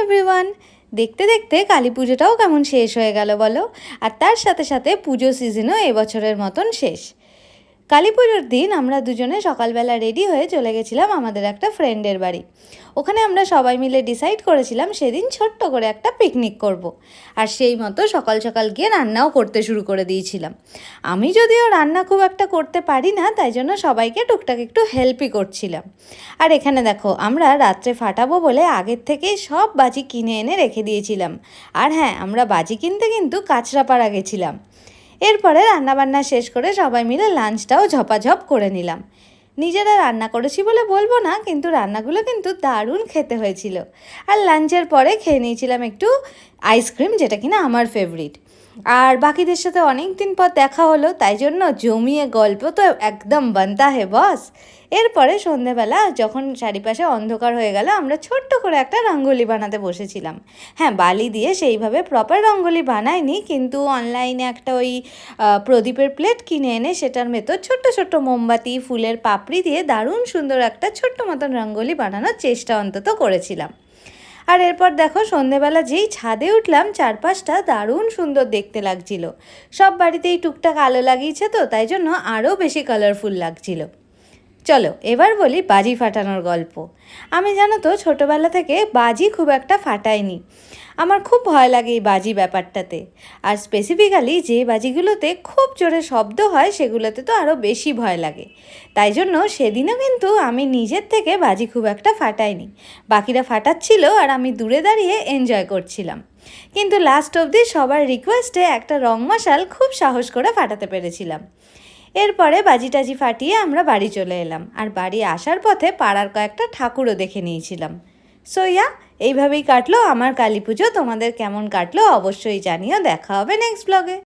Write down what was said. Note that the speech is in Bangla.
এভরিওয়ান, দেখতে দেখতে কালী পুজোটাও কেমন শেষ হয়ে গেল বলো। আর তার সাথে সাথে পুজো সিজনও এবছরের মতন শেষ। কালী পুজোর দিন আমরা দুজনে সকালবেলা রেডি হয়ে চলে গেছিলাম আমাদের একটা ফ্রেন্ডের বাড়ি। ওখানে আমরা সবাই মিলে ডিসাইড করেছিলাম সেদিন ছোট্ট করে একটা পিকনিক করব। আর সেই মতো সকাল সকাল গিয়ে রান্নাও করতে শুরু করে দিয়েছিলাম। আমি যদিও রান্না খুব একটা করতে পারি না, তাই জন্য সবাইকে টুকটাক একটু হেল্পই করছিলাম। আর এখানে দেখো, আমরা রাত্রে ফাটাবো বলে আগের থেকেই সব বাজি কিনে এনে রেখে দিয়েছিলাম। আর হ্যাঁ, আমরা বাজি কিনতে কিন্তু কাঁচরাপাড়া গেছিলাম। এরপরে রান্নাবান্না শেষ করে সবাই মিলে লাঞ্চটাও ঝপাঝপ করে নিলাম। নিজেরা রান্না করেছি বলে বলবো না, কিন্তু রান্নাগুলো কিন্তু দারুণ খেতে হয়েছিল। আর লাঞ্চের পরে খেয়ে নিয়েছিলাম একটু আইসক্রিম, যেটা কিনা আমার ফেভারিট। আর বাকিদের সাথে অনেক দিন পর দেখা হলো, তাই জন্য জমিয়ে গল্প তো একদম বানতা হে বস। এরপরে সন্ধেবেলা যখন চারিপাশে অন্ধকার হয়ে গেল, আমরা ছোট্ট করে একটা রঙ্গোলি বানাতে বসেছিলাম। হ্যাঁ, বালি দিয়ে সেইভাবে প্রপার রঙ্গোলি বানাইনি, কিন্তু অনলাইনে একটা ওই প্রদীপের প্লেট কিনে এনে সেটার ভেতর ছোট্ট ছোট্ট মোমবাতি, ফুলের পাপড়ি দিয়ে দারুণ সুন্দর একটা ছোট্ট মতন রঙ্গোলি বানানোর চেষ্টা অন্তত করেছিলাম। আর এরপর দেখো, সন্ধেবেলা যেই ছাদে উঠলাম, চারপাশটা দারুণ সুন্দর দেখতে লাগছিল। সব বাড়িতেই টুকটাক আলো লাগিয়েছে তো, তাই জন্য আরও বেশি কালারফুল লাগছিল। চলো এবার বলি বাজি ফাটানোর গল্প। আমি জানো তো ছোটোবেলা থেকে বাজি খুব একটা ফাটাইনি। আমার খুব ভয় লাগে এই বাজি ব্যাপারটাতে। আর স্পেসিফিক্যালি যে বাজিগুলোতে খুব জোরে শব্দ হয় সেগুলোতে তো আরও বেশি ভয় লাগে। তাই জন্য সেদিনও কিন্তু আমি নিজের থেকে বাজি খুব একটা ফাটাইনি। বাকিরা ফাটাচ্ছিল আর আমি দূরে দাঁড়িয়ে এনজয় করছিলাম। কিন্তু লাস্ট অবধি সবার রিকোয়েস্টে একটা রং মশাল খুব সাহস করে ফাটাতে পেরেছিলাম। এরপরে বাজি টাজি ফাটিয়ে আমরা বাড়ি চলে এলাম। আর বাড়ি আসার পথে পাড়ার কয়েকটা ঠাকুরও দেখে নিয়েছিলাম। সো এইভাবেই কাটলো আমার কালী পুজো। তোমাদের কেমন কাটলো অবশ্যই জানিও। দেখা হবে নেক্সট ব্লগে।